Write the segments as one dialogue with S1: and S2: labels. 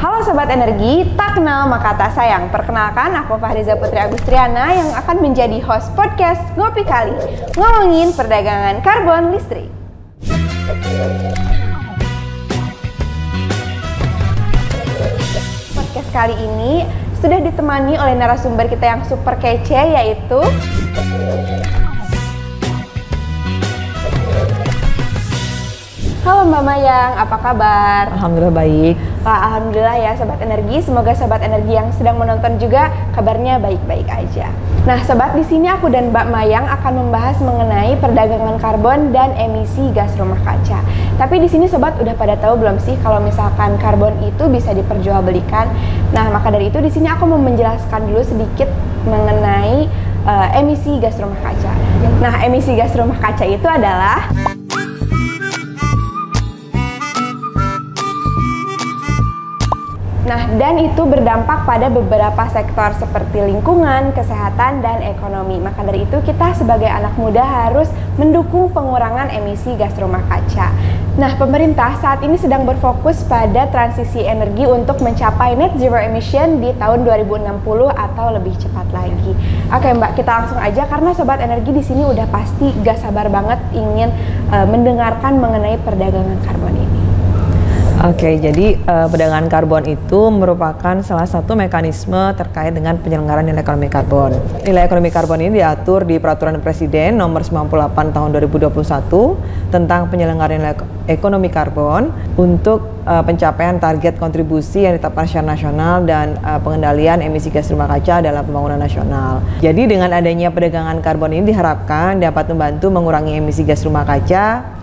S1: Halo Sobat Energi, tak kenal maka tak sayang. Perkenalkan, aku Fahriza Putri Agustriana yang akan menjadi host podcast Ngopi Kali, ngomongin perdagangan karbon listrik. Podcast kali ini sudah ditemani oleh narasumber kita yang super kece, yaitu Halo Mbak Mayang, apa kabar?
S2: Alhamdulillah baik.
S1: Wah, alhamdulillah ya Sobat Energi. Semoga Sobat Energi yang sedang menonton juga kabarnya baik-baik aja. Nah, Sobat, di sini aku dan Mbak Mayang akan membahas mengenai perdagangan karbon dan emisi gas rumah kaca. Tapi di sini Sobat udah pada tahu belum sih kalau misalkan karbon itu bisa diperjualbelikan? Nah, maka dari itu di sini aku mau menjelaskan dulu sedikit mengenai emisi gas rumah kaca. Nah, emisi gas rumah kaca itu adalah dan itu berdampak pada beberapa sektor seperti lingkungan, kesehatan, dan ekonomi. Maka dari itu kita sebagai anak muda harus mendukung pengurangan emisi gas rumah kaca. Nah, pemerintah saat ini sedang berfokus pada transisi energi untuk mencapai net zero emission di tahun 2060 atau lebih cepat lagi. Oke Mbak, kita langsung aja karena Sobat Energi di sini udah pasti gak sabar banget ingin mendengarkan mengenai perdagangan karbon ini.
S2: Oke, jadi perdagangan karbon itu merupakan salah satu mekanisme terkait dengan penyelenggaraan nilai ekonomi karbon. Nilai ekonomi karbon ini diatur di Peraturan Presiden Nomor 98 Tahun 2021 tentang penyelenggaraan nilai ekonomi karbon untuk pencapaian target kontribusi yang ditetapkan secara nasional dan pengendalian emisi gas rumah kaca dalam pembangunan nasional. Jadi dengan adanya perdagangan karbon ini diharapkan dapat membantu mengurangi emisi gas rumah kaca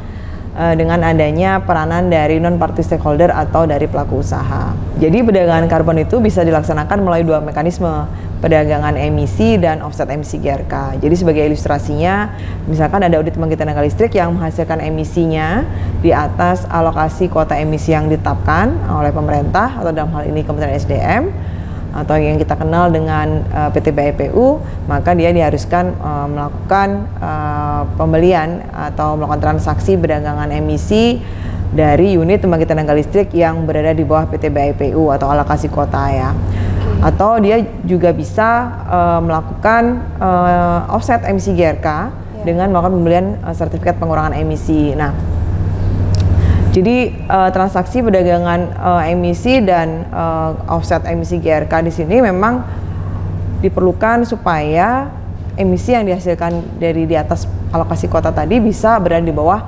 S2: dengan adanya peranan dari non-party stakeholder atau dari pelaku usaha. Jadi perdagangan karbon itu bisa dilaksanakan melalui dua mekanisme, perdagangan emisi dan offset emisi GRK. Jadi sebagai ilustrasinya, misalkan ada audit pembangkit tenaga listrik yang menghasilkan emisinya di atas alokasi kuota emisi yang ditetapkan oleh pemerintah atau dalam hal ini Kementerian SDM atau yang kita kenal dengan PT BIPU, maka dia diharuskan melakukan pembelian atau melakukan transaksi perdagangan emisi dari unit pembangkit tenaga listrik yang berada di bawah PT BIPU atau alokasi kuota ya. Atau dia juga bisa melakukan offset emisi GRK dengan melakukan pembelian sertifikat pengurangan emisi. Nah, jadi transaksi perdagangan emisi dan offset emisi GRK di sini memang diperlukan supaya emisi yang dihasilkan dari di atas alokasi kuota tadi bisa berada di bawah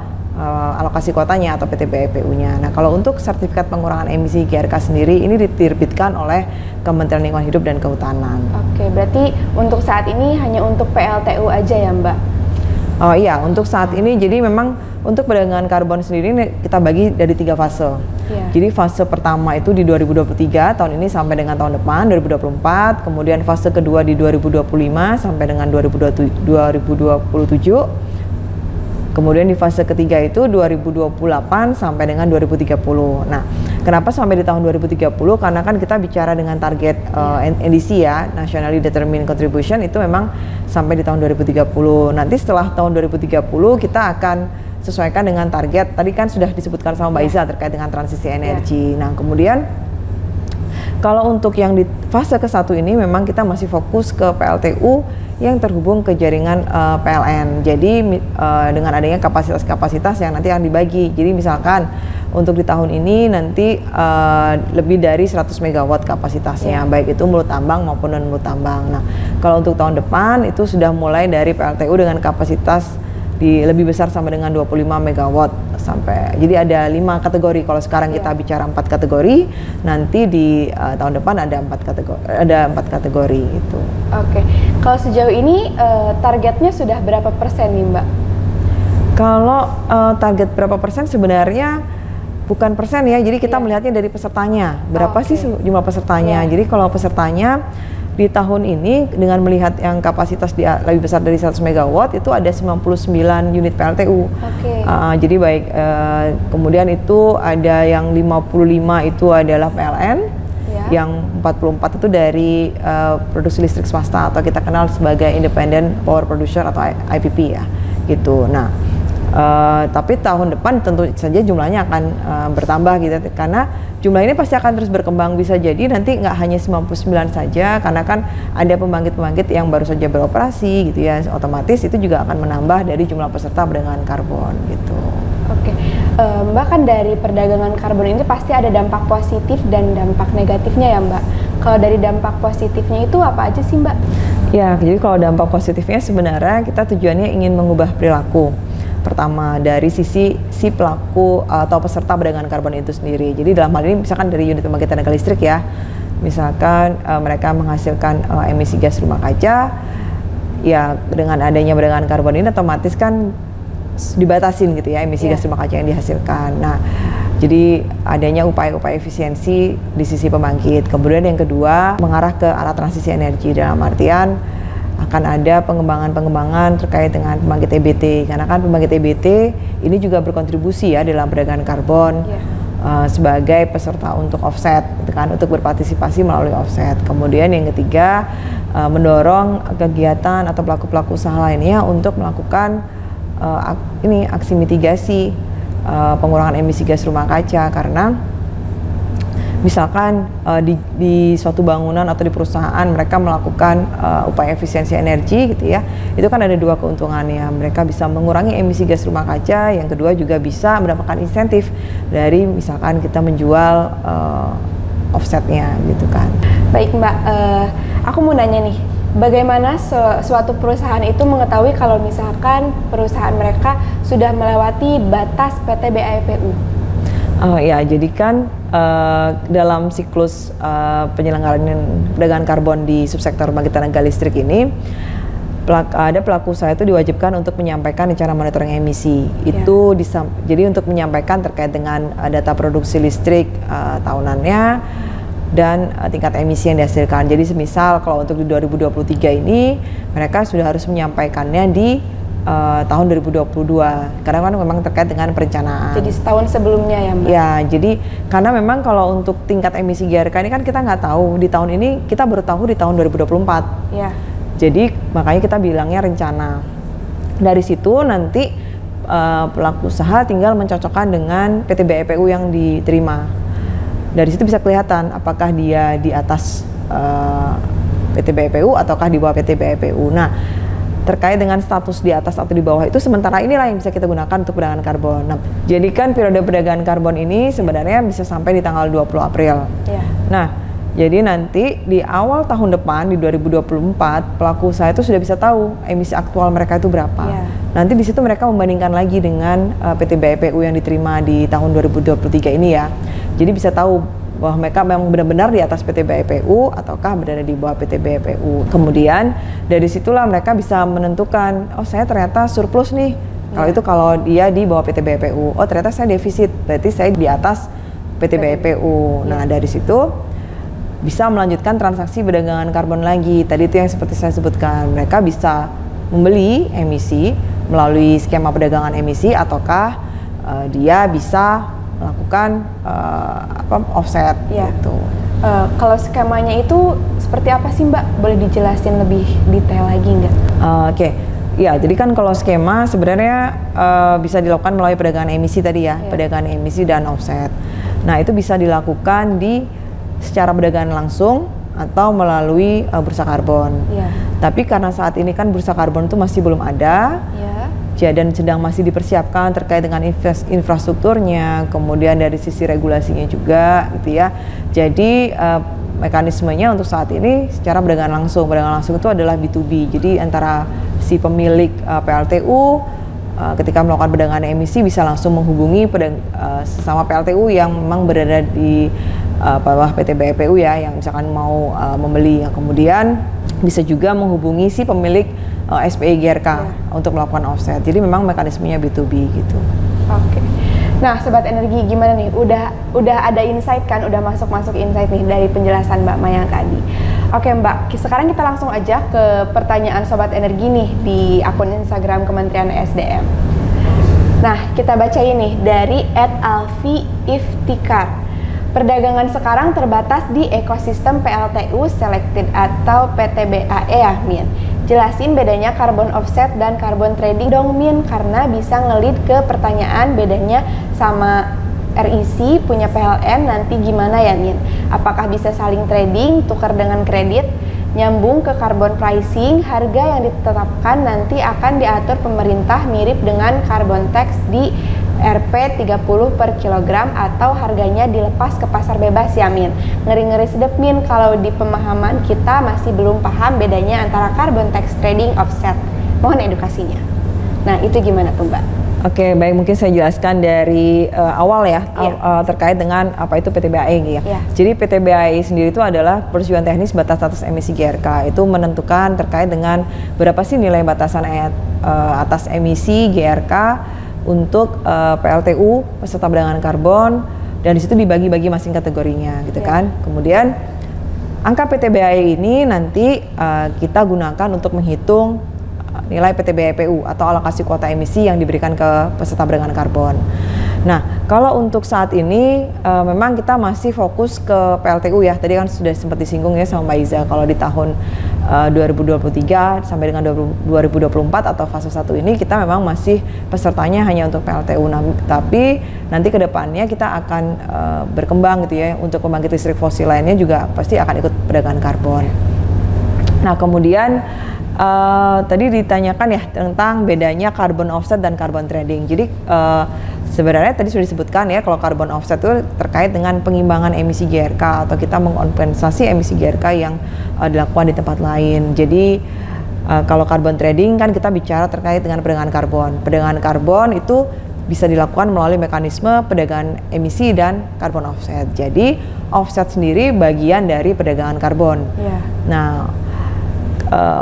S2: alokasi kuotanya atau PT BIPU-nya. Nah, kalau untuk sertifikat pengurangan emisi GRK sendiri ini diterbitkan oleh Kementerian Lingkungan Hidup dan Kehutanan. Oke, berarti untuk saat ini hanya untuk PLTU aja ya, Mbak? Oh iya, untuk saat ini jadi memang untuk perdagangan karbon sendiri kita bagi dari 3 fase. Jadi fase pertama itu di 2023 tahun ini sampai dengan tahun depan 2024, kemudian fase kedua di 2025 sampai dengan 2027. Kemudian di fase ketiga itu 2028 sampai dengan 2030. Nah, kenapa sampai di tahun 2030? Karena kan kita bicara dengan target NDC ya, Nationally Determined Contribution, itu memang sampai di tahun 2030. Nanti setelah tahun 2030 kita akan sesuaikan dengan target, tadi kan sudah disebutkan sama Mbak Iza terkait dengan transisi energi. Nah, kemudian kalau untuk yang di fase ke-1 ini memang kita masih fokus ke PLTU yang terhubung ke jaringan PLN. Jadi dengan adanya kapasitas-kapasitas yang nanti akan dibagi. Jadi misalkan untuk di tahun ini nanti lebih dari 100 MW kapasitasnya, baik itu mulut tambang maupun non mulut tambang. Nah, kalau untuk tahun depan itu sudah mulai dari PLTU dengan kapasitas lebih besar sama dengan 25 MW sampai. Jadi ada 5 kategori. Kalau sekarang kita bicara 4 kategori, nanti di tahun depan ada 4 kategori itu. Oke.
S1: Kalau sejauh ini targetnya sudah berapa persen nih, Mbak?
S2: Kalau target berapa persen sebenarnya bukan persen ya. Jadi kita melihatnya dari pesertanya. Berapa sih jumlah pesertanya? Jadi kalau pesertanya di tahun ini dengan melihat yang kapasitas lebih besar dari 100 MW itu ada 99 unit PLTU. Jadi baik kemudian itu ada yang 55 itu adalah PLN, yang 44 itu dari produksi listrik swasta atau kita kenal sebagai Independent Power Producer atau IPP ya gitu. Nah, Tapi tahun depan tentu saja jumlahnya akan bertambah gitu, karena jumlah ini pasti akan terus berkembang. Bisa jadi nanti nggak hanya 99 saja, karena kan ada pembangkit-pembangkit yang baru saja beroperasi gitu ya, otomatis itu juga akan menambah dari jumlah peserta perdagangan karbon gitu.
S1: Oke, Mbak, kan dari perdagangan karbon ini pasti ada dampak positif dan dampak negatifnya ya Mbak. Kalau dari dampak positifnya itu apa aja sih Mbak?
S2: Ya, jadi kalau dampak positifnya sebenarnya kita tujuannya ingin mengubah perilaku. Pertama dari sisi si pelaku atau peserta perdagangan karbon itu sendiri. Jadi dalam hal ini misalkan dari unit pembangkit tenaga listrik ya, misalkan mereka menghasilkan emisi gas rumah kaca, ya dengan adanya perdagangan karbon ini otomatis kan dibatasin gitu ya emisi gas rumah kaca yang dihasilkan. Nah, jadi adanya upaya-upaya efisiensi di sisi pembangkit. Kemudian yang kedua mengarah ke arah transisi energi, dalam artian akan ada pengembangan-pengembangan terkait dengan pembangkit EBT, karena kan pembangkit EBT ini juga berkontribusi ya dalam perdagangan karbon sebagai peserta untuk offset, kan, untuk berpartisipasi melalui offset. Kemudian yang ketiga mendorong kegiatan atau pelaku-pelaku usaha lainnya untuk melakukan aksi mitigasi pengurangan emisi gas rumah kaca, karena misalkan di suatu bangunan atau di perusahaan mereka melakukan upaya efisiensi energi gitu ya, itu kan ada dua keuntungannya. Mereka bisa mengurangi emisi gas rumah kaca, yang kedua juga bisa mendapatkan insentif dari misalkan kita menjual offsetnya gitu kan.
S1: Baik Mbak, aku mau nanya nih, bagaimana suatu perusahaan itu mengetahui kalau misalkan perusahaan mereka sudah melewati batas PT BAPU?
S2: Ya, jadi kan dalam siklus penyelenggaraan perdagangan karbon di subsektor pembangkit tenaga listrik ini, ada pelaku usaha itu diwajibkan untuk menyampaikan rencana monitoring emisi. Itu jadi untuk menyampaikan terkait dengan data produksi listrik tahunannya dan tingkat emisi yang dihasilkan. Jadi semisal kalau untuk di 2023 ini mereka sudah harus menyampaikannya di tahun 2022, karena kan memang terkait dengan perencanaan.
S1: Jadi setahun sebelumnya ya Mbak?
S2: Ya, jadi karena memang kalau untuk tingkat emisi GRK ini kan kita nggak tahu di tahun ini, kita baru tahu di tahun 2024.
S1: Ya.
S2: Jadi makanya kita bilangnya rencana. Dari situ nanti pelaku usaha tinggal mencocokkan dengan PT BAPU yang diterima. Dari situ bisa kelihatan apakah dia di atas PT BAPU ataukah di bawah PT BAPU. Nah, terkait dengan status di atas atau di bawah itu sementara inilah yang bisa kita gunakan untuk perdagangan karbon. Nah, jadi kan periode perdagangan karbon ini sebenarnya bisa sampai di tanggal 20 April. Yeah. Nah, jadi nanti di awal tahun depan di 2024 pelaku usaha itu sudah bisa tahu emisi aktual mereka itu berapa. Yeah. Nanti di situ mereka membandingkan lagi dengan PT BAPU yang diterima di tahun 2023 ini ya. Jadi bisa tahu bahwa mereka memang benar-benar di atas PT BAPU ataukah berada di bawah PT BAPU. Kemudian dari situlah mereka bisa menentukan, oh saya ternyata surplus nih. Kalau itu kalau dia di bawah PT BAPU, oh ternyata saya defisit, berarti saya di atas PT BAPU. Nah dari situ bisa melanjutkan transaksi perdagangan karbon lagi. Tadi itu yang seperti saya sebutkan, mereka bisa membeli emisi melalui skema perdagangan emisi ataukah dia bisa melakukan offset gitu.
S1: Kalau skemanya itu seperti apa sih Mbak? Boleh dijelasin lebih detail lagi nggak?
S2: Oke. Ya, jadi kan kalau skema sebenarnya bisa dilakukan melalui perdagangan emisi tadi ya, perdagangan emisi dan offset. Nah, itu bisa dilakukan secara perdagangan langsung atau melalui bursa karbon. Tapi karena saat ini kan bursa karbon itu masih belum ada. Dan sedang masih dipersiapkan terkait dengan infrastrukturnya, kemudian dari sisi regulasinya juga gitu ya. Jadi mekanismenya untuk saat ini secara perdagangan langsung. Perdagangan langsung itu adalah B2B, jadi antara si pemilik PLTU ketika melakukan perdagangan emisi bisa langsung menghubungi sesama PLTU yang memang berada di bawah PT BAPU ya, yang misalkan mau membeli, yang kemudian bisa juga menghubungi si pemilik SPE GRK untuk melakukan offset. Jadi memang mekanismenya B2B gitu.
S1: Oke. Nah, Sobat Energi gimana nih? Udah ada insight kan? Udah masuk insight nih dari penjelasan Mbak Maya tadi. Oke Mbak, sekarang kita langsung aja ke pertanyaan Sobat Energi nih di akun Instagram Kementerian SDM. Nah, kita baca ini dari @alfi_iftikar. perdagangan sekarang terbatas di ekosistem PLTU Selected atau PTBAE ya, Min. Jelasin bedanya carbon offset dan carbon trading dong, Min, karena bisa ngelit ke pertanyaan bedanya sama REC punya PLN nanti gimana ya, Min? Apakah bisa saling trading, tukar dengan kredit? Nyambung ke carbon pricing, harga yang ditetapkan nanti akan diatur pemerintah mirip dengan carbon tax di Rp 30 per kilogram atau harganya dilepas ke pasar bebas ya, Min. Ngeri-ngeri sedep, Min, kalau di pemahaman kita masih belum paham bedanya antara carbon tax trading offset. Mohon edukasinya. Nah, itu gimana tuh, Mbak?
S2: Oke, baik, mungkin saya jelaskan dari awal ya, terkait dengan apa itu PTBAE ya. Jadi PTBAE sendiri itu adalah persetujuan teknis batas status emisi GRK. Itu menentukan terkait dengan berapa sih nilai batasan atas emisi GRK untuk PLTU peserta perdagangan karbon, dan di situ dibagi-bagi masing kategorinya gitu kan. Kemudian angka PTBAE ini nanti kita gunakan untuk menghitung nilai PTBAPU atau alokasi kuota emisi yang diberikan ke peserta perdagangan karbon. Nah, kalau untuk saat ini memang kita masih fokus ke PLTU ya. Tadi kan sudah sempat disinggung ya sama Mbak Iza, kalau di tahun 2023 sampai dengan 2024 atau fase 1 ini kita memang masih pesertanya hanya untuk PLTU. Nah, tapi nanti ke depannya kita akan berkembang gitu ya, untuk pembangkit listrik fosil lainnya juga pasti akan ikut perdagangan karbon. Nah, kemudian tadi ditanyakan ya tentang bedanya carbon offset dan carbon trading. Jadi sebenarnya tadi sudah disebutkan ya, kalau carbon offset itu terkait dengan pengimbangan emisi GRK atau kita mengkompensasi emisi GRK yang dilakukan di tempat lain. Jadi kalau carbon trading kan kita bicara terkait dengan perdagangan karbon. Perdagangan karbon itu bisa dilakukan melalui mekanisme perdagangan emisi dan carbon offset. Jadi offset sendiri bagian dari perdagangan karbon. Nah,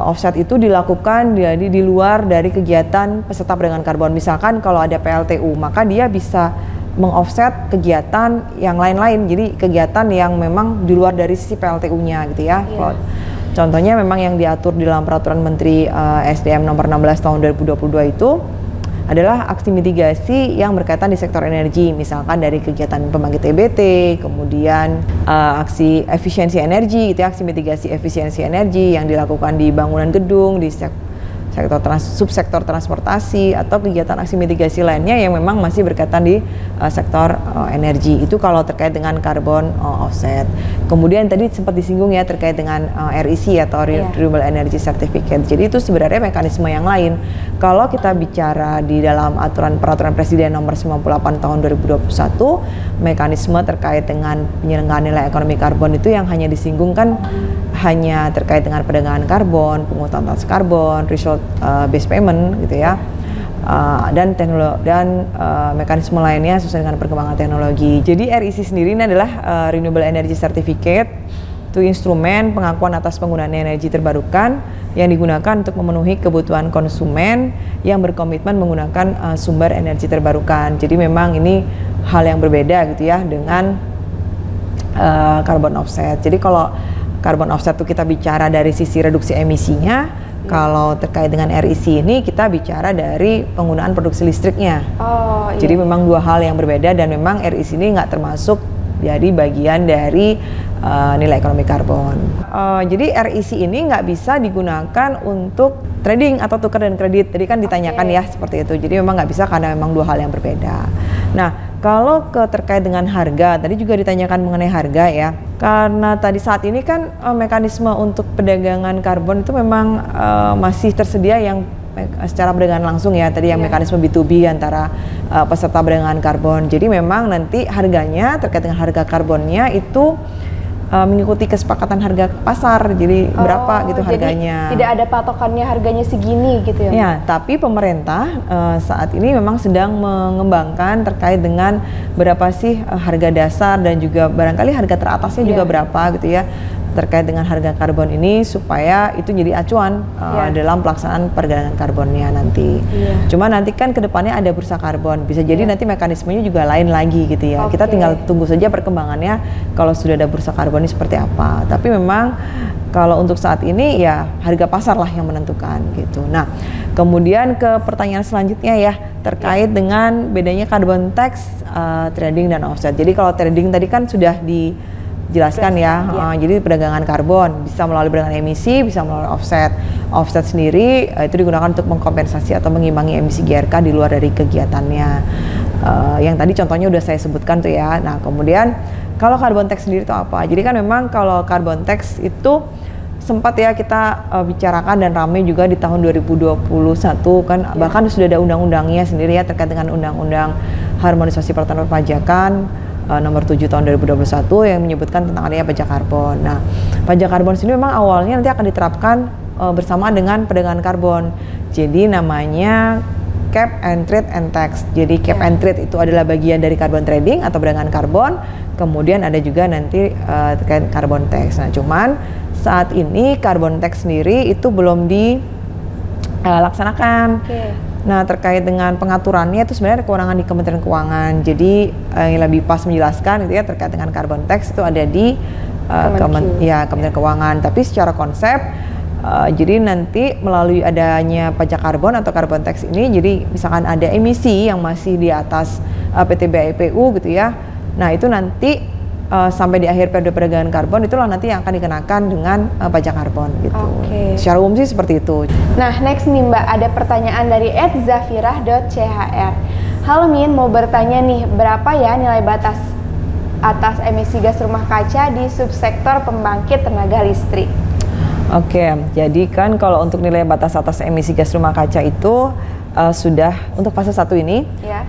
S2: offset itu dilakukan jadi di luar dari kegiatan peserta perdagangan karbon. Misalkan kalau ada PLTU, maka dia bisa mengoffset kegiatan yang lain-lain. Jadi kegiatan yang memang di luar dari sisi PLTU-nya gitu ya. Contohnya memang yang diatur di dalam Peraturan Menteri SDM nomor 16 tahun 2022 itu adalah aksi mitigasi yang berkaitan di sektor energi, misalkan dari kegiatan pembangkit EBT, kemudian aksi efisiensi energi, gitu ya, aksi mitigasi efisiensi energi yang dilakukan di bangunan gedung, di subsektor transportasi, atau kegiatan aksi mitigasi lainnya yang memang masih berkaitan di sektor energi. Itu kalau terkait dengan carbon offset. Kemudian tadi sempat disinggung ya terkait dengan REC atau Renewable Energy Certificate. Jadi itu sebenarnya mekanisme yang lain. Kalau kita bicara di dalam Peraturan Presiden nomor 98 tahun 2021, mekanisme terkait dengan penyelenggaraan nilai ekonomi karbon itu yang hanya disinggungkan hanya terkait dengan perdagangan karbon, pungutan tax karbon, result based payment gitu ya, dan mekanisme lainnya sesuai dengan perkembangan teknologi. Jadi REC sendiri ini adalah Renewable Energy Certificate, itu instrumen pengakuan atas penggunaan energi terbarukan yang digunakan untuk memenuhi kebutuhan konsumen yang berkomitmen menggunakan sumber energi terbarukan. Jadi memang ini hal yang berbeda gitu ya dengan carbon offset. Jadi kalau carbon offset itu kita bicara dari sisi reduksi emisinya, kalau terkait dengan REC ini kita bicara dari penggunaan produksi listriknya. Jadi memang dua hal yang berbeda, dan memang REC ini nggak termasuk jadi bagian dari nilai ekonomi karbon. Jadi REC ini nggak bisa digunakan untuk trading atau tukar dan kredit. Tadi kan ditanyakan ya seperti itu. Jadi memang nggak bisa karena memang dua hal yang berbeda. Nah, kalau terkait dengan harga, tadi juga ditanyakan mengenai harga ya. Karena tadi saat ini kan mekanisme untuk perdagangan karbon itu memang masih tersedia yang secara perdagangan langsung ya, tadi yang mekanisme B2B antara peserta perdagangan karbon. Jadi memang nanti harganya terkait dengan harga karbonnya itu mengikuti kesepakatan harga pasar, jadi berapa gitu harganya.
S1: Jadi tidak ada patokannya harganya segini gitu ya?
S2: Ya, tapi pemerintah saat ini memang sedang mengembangkan terkait dengan berapa sih harga dasar dan juga barangkali harga teratasnya juga berapa gitu ya, terkait dengan harga karbon ini supaya itu jadi acuan dalam pelaksanaan perdagangan karbonnya nanti. Cuma nanti kan kedepannya ada bursa karbon, bisa jadi nanti mekanismenya juga lain lagi gitu ya. Kita tinggal tunggu saja perkembangannya kalau sudah ada bursa karbon ini seperti apa. Tapi memang kalau untuk saat ini ya harga pasar lah yang menentukan gitu. Nah, kemudian ke pertanyaan selanjutnya ya, terkait dengan bedanya carbon tax, trading dan offset. Jadi kalau trading tadi kan sudah dijelaskan ya. Jadi perdagangan karbon bisa melalui perdagangan emisi, bisa melalui offset. Offset sendiri itu digunakan untuk mengkompensasi atau mengimbangi emisi GRK di luar dari kegiatannya. Yang tadi contohnya udah saya sebutkan tuh ya. Nah kemudian kalau carbon tax sendiri itu apa? Jadi kan memang kalau carbon tax itu sempat ya kita bicarakan dan ramai juga di tahun 2021 kan, bahkan sudah ada undang-undangnya sendiri ya terkait dengan undang-undang harmonisasi peraturan perpajakan nomor 7 tahun 2021 yang menyebutkan tentang adanya pajak karbon. Nah, pajak karbon sendiri memang awalnya nanti akan diterapkan bersamaan dengan perdagangan karbon. Jadi namanya cap and trade and tax. Jadi cap and trade itu adalah bagian dari carbon trading atau perdagangan karbon. Kemudian ada juga nanti terkait carbon tax. Nah, cuman saat ini carbon tax sendiri itu belum dilaksanakan. Nah, terkait dengan pengaturannya itu sebenarnya kewenangan di Kementerian Keuangan. Jadi yang lebih pas menjelaskan gitu ya terkait dengan carbon tax itu ada di Kementerian Keuangan. Tapi secara konsep jadi nanti melalui adanya pajak karbon atau carbon tax ini, jadi misalkan ada emisi yang masih di atas PTBIPU gitu ya. Nah, itu nanti sampai di akhir periode perdagangan karbon itulah nanti yang akan dikenakan dengan pajak karbon gitu. Secara umum sih seperti itu.
S1: Nah, next nih Mbak, ada pertanyaan dari @zafirah.chr. Halo Min, mau bertanya nih, berapa ya nilai batas atas emisi gas rumah kaca di subsektor pembangkit tenaga listrik?
S2: Jadi kan kalau untuk nilai batas atas emisi gas rumah kaca itu sudah untuk fase 1 ini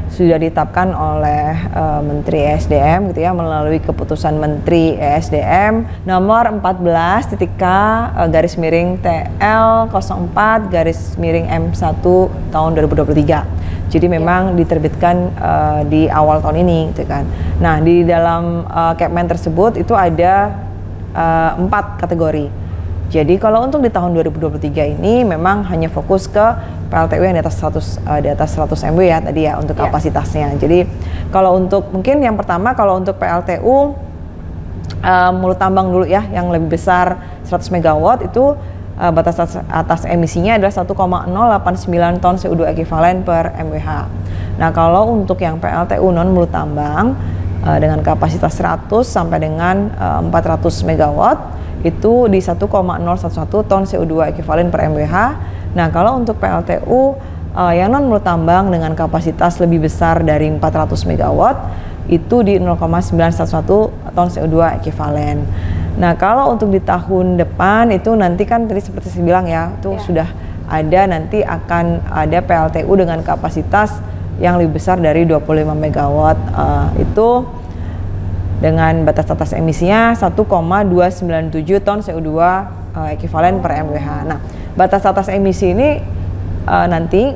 S2: sudah ditetapkan oleh Menteri ESDM gitu ya melalui keputusan Menteri ESDM nomor 14 garis miring TL 04 garis miring M1 tahun 2023. Jadi memang diterbitkan di awal tahun ini gitu kan. Nah, di dalam Kepmen tersebut itu ada 4 kategori. Jadi kalau untuk di tahun 2023 ini memang hanya fokus ke PLTU yang di atas 100 MW ya tadi ya untuk kapasitasnya. Jadi kalau untuk mungkin yang pertama kalau untuk PLTU mulut tambang dulu ya yang lebih besar 100 MW itu batas atas emisinya adalah 1,089 ton CO2 ekivalen per MWh. Nah, kalau untuk yang PLTU non mulut tambang dengan kapasitas 100 sampai dengan 400 MW itu di 1,011 ton CO2 ekivalen per MWh. Nah, kalau untuk PLTU yang non mulut tambang dengan kapasitas lebih besar dari 400 MW itu di 0,911 ton CO2 ekivalen. Nah, kalau untuk di tahun depan itu nanti kan tadi seperti saya bilang ya, itu sudah ada nanti akan ada PLTU dengan kapasitas yang lebih besar dari 25 MW itu dengan batas atas emisinya 1,297 ton CO2 ekivalen per MWh. Nah, batas atas emisi ini nanti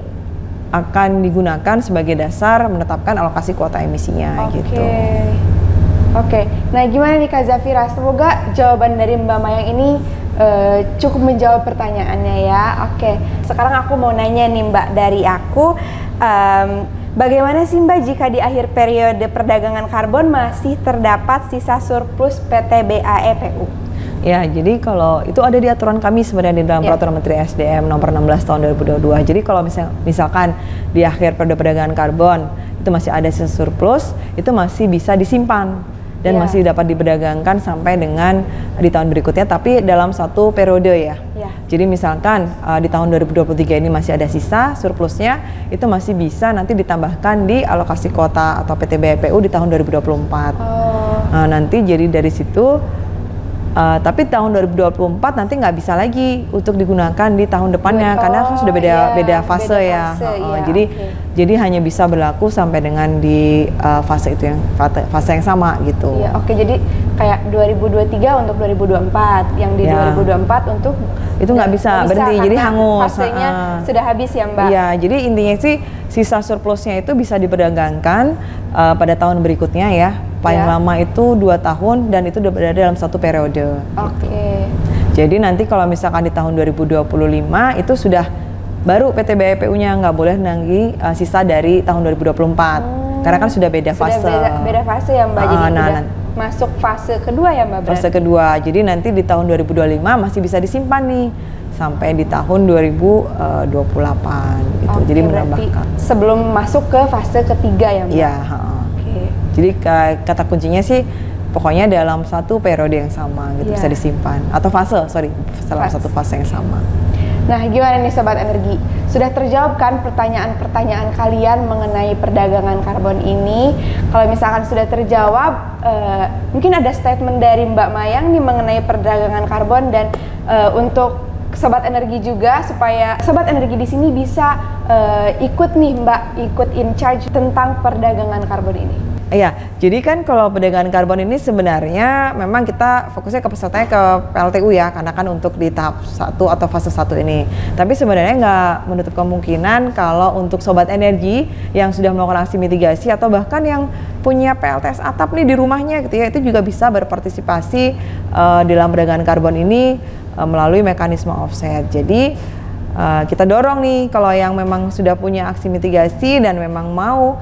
S2: akan digunakan sebagai dasar menetapkan alokasi kuota emisinya gitu. Nah, gimana nih Kak Zafira? Semoga jawaban dari Mbak Mayang ini cukup menjawab pertanyaannya ya. Sekarang aku mau nanya nih Mbak, dari aku bagaimana sih Mbak jika di akhir periode perdagangan karbon masih terdapat sisa surplus PTBAEPU? Ya, jadi kalau itu ada di aturan kami sebenarnya di dalam Peraturan Menteri SDM nomor 16 tahun 2022. Jadi kalau misalkan di akhir periode perdagangan karbon itu masih ada sisa surplus, itu masih bisa disimpan dan masih dapat diperdagangkan sampai dengan di tahun berikutnya, tapi dalam satu periode ya. Jadi misalkan di tahun 2023 ini masih ada sisa surplusnya, itu masih bisa nanti ditambahkan di alokasi kuota atau PTBIPU di tahun 2024. Nah, nanti jadi dari situ, tapi tahun 2024 nanti nggak bisa lagi untuk digunakan di tahun depannya karena kan sudah beda fase ya. Jadi hanya bisa berlaku sampai dengan di fase itu yang fase yang sama gitu.
S1: Jadi kayak 2023 untuk 2024, yang di 2024 untuk
S2: itu nggak bisa berhenti, jadi hangus.
S1: Fasenya sudah habis ya Mbak?
S2: Iya, jadi intinya sih sisa surplusnya itu bisa diperdagangkan pada tahun berikutnya ya. Paling lama itu 2 tahun dan itu berada dalam satu periode. Gitu. Jadi nanti kalau misalkan di tahun 2025 itu sudah baru PTBIPU-nya nggak boleh lagi sisa dari tahun 2024 karena kan sudah beda fase.
S1: Beda fase ya Mbak. Jadi udah masuk fase kedua ya Mbak?
S2: Fase kedua. Jadi nanti di tahun 2025 masih bisa disimpan nih sampai di tahun 2028 gitu.
S1: Oke,
S2: Jadi
S1: berarti
S2: menambahkan
S1: sebelum masuk ke fase ketiga ya Mbak?
S2: Iya,
S1: Oke.
S2: Jadi kata kuncinya sih pokoknya dalam satu periode yang sama gitu,
S1: Iya.
S2: bisa disimpan atau dalam satu fase yang sama.
S1: Nah, gimana nih Sobat Energi? Sudah terjawab kan pertanyaan-pertanyaan kalian mengenai perdagangan karbon ini? Kalau misalkan sudah terjawab, mungkin ada statement dari Mbak Mayang nih mengenai perdagangan karbon dan untuk Sobat Energi juga supaya Sobat Energi di sini bisa ikut nih Mbak, ikut in charge tentang perdagangan karbon ini.
S2: Iya, jadi kan kalau perdagangan karbon ini sebenarnya memang kita fokusnya ke pesertanya ke PLTU ya, karena kan untuk di tahap 1 atau fase 1 ini. Tapi sebenarnya nggak menutup kemungkinan kalau untuk Sobat Energi yang sudah melakukan aksi mitigasi atau bahkan yang punya PLTS atap nih di rumahnya gitu ya, itu juga bisa berpartisipasi dalam perdagangan karbon ini melalui mekanisme offset. Jadi kita dorong nih kalau yang memang sudah punya aksi mitigasi dan memang mau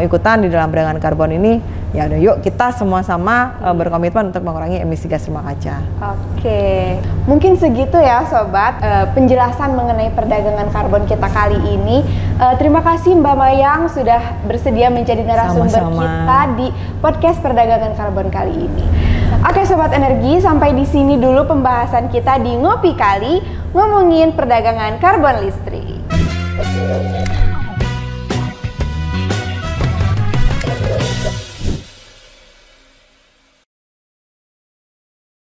S2: ikutan di dalam perdagangan karbon ini, ya udah yuk kita semua-sama berkomitmen untuk mengurangi emisi gas rumah kaca.
S1: Oke, mungkin segitu ya Sobat penjelasan mengenai perdagangan karbon kita kali ini. Terima kasih Mbak Mayang sudah bersedia menjadi narasumber
S2: Sama-sama.
S1: kita di podcast perdagangan karbon kali ini. Oke Sobat Energi, sampai di sini dulu pembahasan kita di Ngopi Kali ngomongin perdagangan karbon listrik.